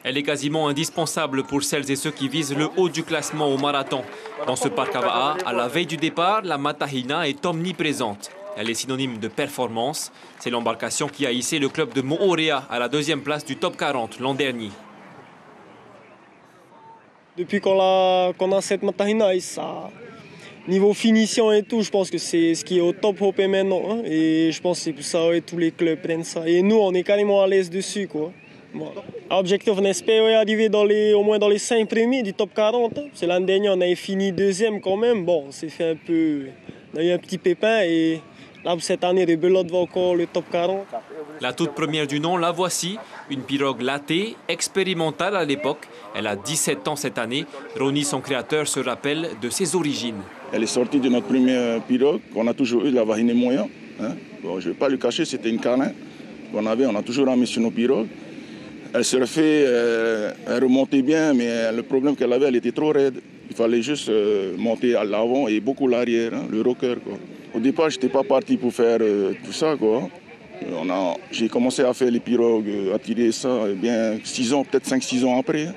Elle est quasiment indispensable pour celles et ceux qui visent le haut du classement au marathon. Dans ce parc à Va'a, à la veille du départ, la Matahina est omniprésente. Elle est synonyme de performance. C'est l'embarcation qui a hissé le club de Moorea à la 2e place du top 40 l'an dernier. Depuis qu'on a cette Matahina, niveau finition et tout, je pense que c'est ce qui est au top hopé maintenant. Hein, et je pense que c'est pour ça que tous les clubs prennent ça. Et nous, on est carrément à l'aise dessus, quoi. Bon. Objectif, on espère arriver au moins dans les 5 premiers du top 40. Hein. C'est l'année dernière, on avait fini 2e quand même. Bon, on s'est fait un peu... On a eu un petit pépin et là, cette année, Rebelote va encore le top 40. La toute première du nom, la voici. Une pirogue latée, expérimentale à l'époque. Elle a 17 ans cette année. Ronnie, son créateur, se rappelle de ses origines. Elle est sortie de notre première pirogue qu'on a toujours eu, la Vahine Moya. Hein. Bon, je ne vais pas le cacher, c'était une carlin qu'on avait, on a toujours ramené sur nos pirogues. Elle surfait, elle remontait bien, mais le problème qu'elle avait, elle était trop raide. Il fallait juste monter à l'avant et beaucoup l'arrière, hein, le rocker, quoi. Au départ, je n'étais pas parti pour faire tout ça, quoi. J'ai commencé à faire les pirogues, à tirer ça, bien 6 ans, peut-être 5-6 ans après.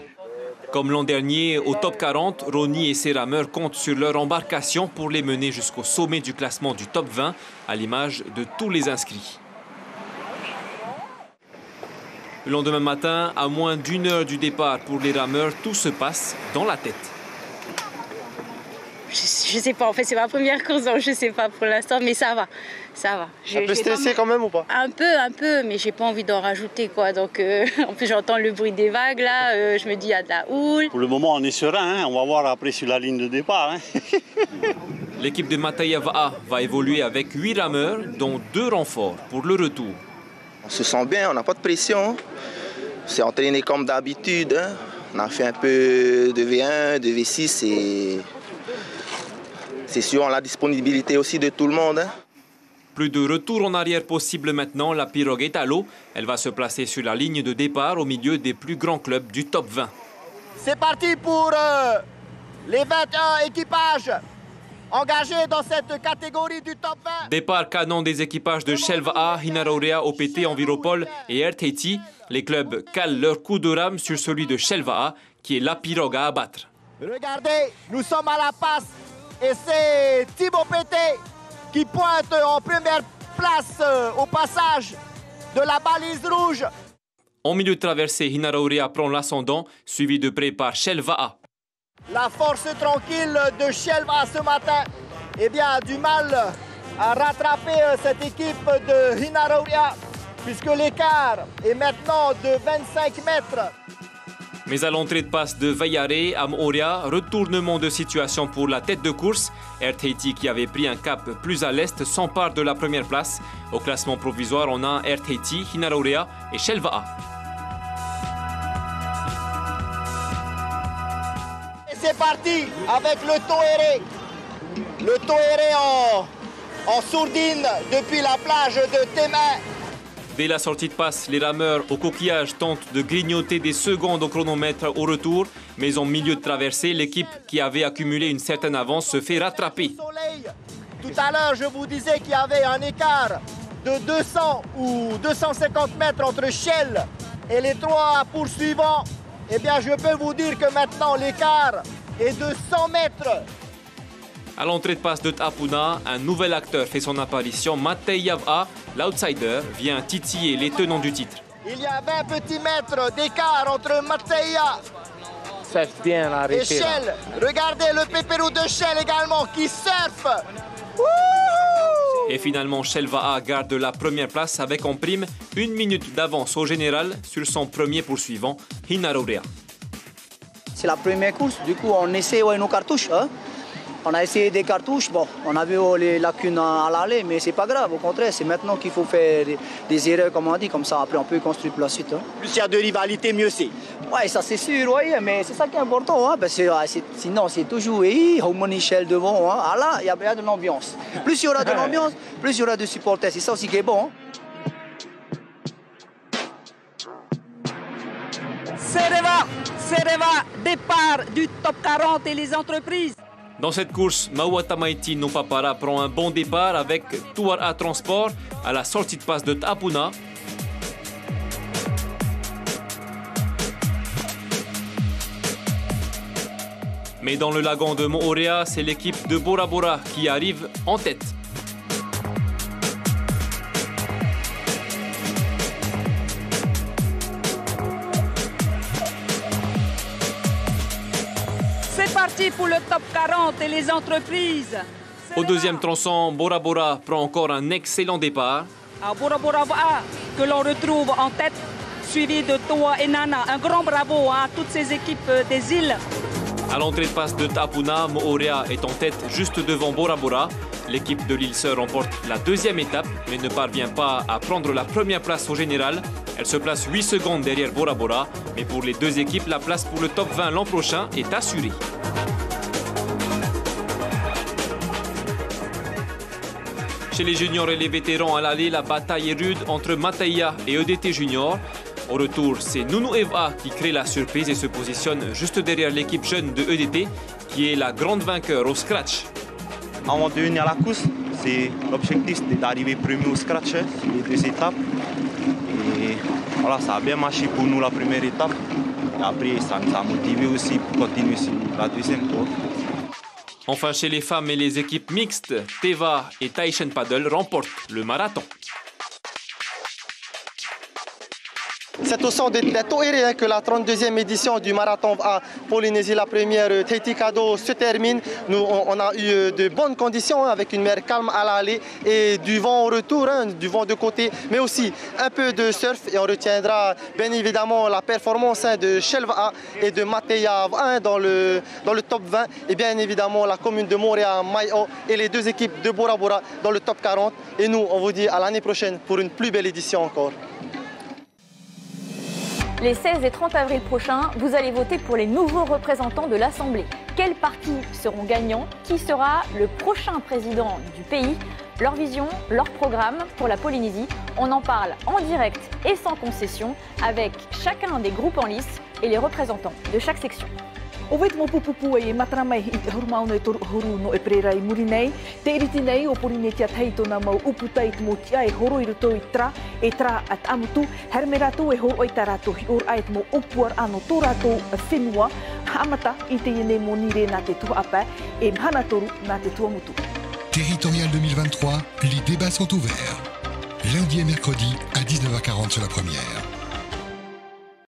Comme l'an dernier, au top 40, Ronnie et ses rameurs comptent sur leur embarcation pour les mener jusqu'au sommet du classement du top 20, à l'image de tous les inscrits. Le lendemain matin, à moins d'1 heure du départ pour les rameurs, tout se passe dans la tête. Je sais pas, en fait c'est ma première course, donc je sais pas pour l'instant, mais ça va, ça va. Un peu stressé quand même ou pas? Un peu, mais j'ai pas envie d'en rajouter, quoi. Donc en plus j'entends le bruit des vagues là, je me dis il y a de la houle. Pour le moment on est serein, hein. On va voir après sur la ligne de départ. Hein. L'équipe de Matahia Va'a va évoluer avec 8 rameurs, dont 2 renforts pour le retour. On se sent bien, on n'a pas de pression. C'est entraîné comme d'habitude. Hein. On a fait un peu de V1, de V6 et c'est sûr, la disponibilité aussi de tout le monde. Hein. Plus de retour en arrière possible maintenant, la pirogue est à l'eau. Elle va se placer sur la ligne de départ au milieu des plus grands clubs du top 20. C'est parti pour les 21 équipages engagés dans cette catégorie du top 20. Départ canon des équipages de Shell Va'a, Hinaraurea, OPT, Enviropol et RTT. Les clubs calent leur coup de rame sur celui de Shell Va'a, qui est la pirogue à abattre. Regardez, nous sommes à la passe. Et c'est Thibaut Pété qui pointe en première place au passage de la balise rouge. En milieu de traversée, Hinaraurea prend l'ascendant, suivi de près par Shell Va'a. La force tranquille de Shell Va'a ce matin a du mal à rattraper cette équipe de Hinaraurea, puisque l'écart est maintenant de 25 mètres. Mais à l'entrée de passe de Vayare à Moorea, retournement de situation pour la tête de course. RTT, qui avait pris un cap plus à l'est, s'empare de la première place. Au classement provisoire, on a RTT, Hinaraurea et Shell Va'a. Et c'est parti avec le Toéré. Le Toéré en sourdine depuis la plage de Témin. Dès la sortie de passe, les rameurs au coquillage tentent de grignoter des secondes au chronomètre au retour. Mais en milieu de traversée, l'équipe qui avait accumulé une certaine avance se fait rattraper. Tout à l'heure, je vous disais qu'il y avait un écart de 200 ou 250 mètres entre Shell et les 3 poursuivants. Eh bien, je peux vous dire que maintenant, l'écart est de 100 mètres. À l'entrée de passe de Tapuna, un nouvel acteur fait son apparition. Matahia Va'a, l'outsider, vient titiller les tenants du titre. Il y a 20 petits mètres d'écart entre Matahia et Shell. Regardez le pépérou de Shell également qui surfe. Et finalement, Shell Va'a garde la première place avec en prime 1 minute d'avance au général sur son premier poursuivant, Hinaraurea. C'est la première course, du coup on essaie nos cartouches. Hein. On a essayé des cartouches, bon, on a vu les lacunes à l'aller, mais c'est pas grave, au contraire, c'est maintenant qu'il faut faire des erreurs, comme on dit, comme ça, après on peut construire pour la suite. Hein. Plus il y a de rivalité, mieux c'est. Oui, ça c'est sûr, oui, mais c'est ça qui est important, hein, parce que sinon c'est toujours Homoni Shell devant, hein. Ah là, il y a de l'ambiance. Plus il y aura de l'ambiance, plus il y aura de supporters, c'est ça aussi qui est bon. Hein. Sereva, départ du top 40 et les entreprises. Dans cette course, Mawatamaiti Nopapara prend un bon départ avec Tuara Transport à la sortie de passe de Tapuna. Mais dans le lagon de Moorea, c'est l'équipe de Bora Bora qui arrive en tête. C'est parti pour le top 40 et les entreprises. Au deuxième tronçon, Bora Bora prend encore un excellent départ. Bora Bora que l'on retrouve en tête, suivi de Toa et Nana. Un grand bravo à toutes ces équipes des îles. À l'entrée de passe de Tapuna, Moorea est en tête juste devant Bora Bora. L'équipe de l'île Sœur remporte la deuxième étape, mais ne parvient pas à prendre la première place au général. Elle se place 8 secondes derrière Bora Bora, mais pour les deux équipes, la place pour le top 20 l'an prochain est assurée. Chez les juniors et les vétérans à l'aller, la bataille est rude entre Mataia et EDT Junior. Au retour, c'est Nounou Eva qui crée la surprise et se positionne juste derrière l'équipe jeune de EDT, qui est la grande vainqueur au scratch. Avant de venir à la course, l'objectif c'était d'arriver premier au scratch sur les deux étapes. Et voilà, ça a bien marché pour nous la première étape. Et après, ça nous a motivés aussi pour continuer sur la deuxième tour. Enfin, chez les femmes et les équipes mixtes, Teva et Taishan Paddle remportent le marathon. C'est au centre de Toéré que la 32e édition du marathon à Polynésie, la première Tahiti Kado, se termine. On a eu de bonnes conditions avec une mer calme à l'aller et du vent au retour, du vent de côté, mais aussi un peu de surf. Et on retiendra bien évidemment la performance de Shelva et de Mataia dans le top 20. Et bien évidemment la commune de Moorea, Maio et les deux équipes de Bora Bora dans le top 40. Et nous, on vous dit à l'année prochaine pour une plus belle édition encore. Les 16 et 30 avril prochains, vous allez voter pour les nouveaux représentants de l'Assemblée. Quels partis seront gagnants? Qui sera le prochain président du pays? Leur vision, leur programme pour la Polynésie, on en parle en direct et sans concession avec chacun des groupes en lice et les représentants de chaque section. O wait mo pupupu e matramai I te hormau nei toru horu no e prerai muri nei. Te iriti nei o porine tia teito na mau uputai te mo tia e horo I roto I tra e tra at amutu. Herme rato e horo I tarato hi or ait mo upuar ano to rato whenua. Amata I te ine mo nire na te tua apa e mhana toru na te tua mutu. Territorial 2023, les débats sont ouverts. Lundi et mercredi à 19h40 sur la première.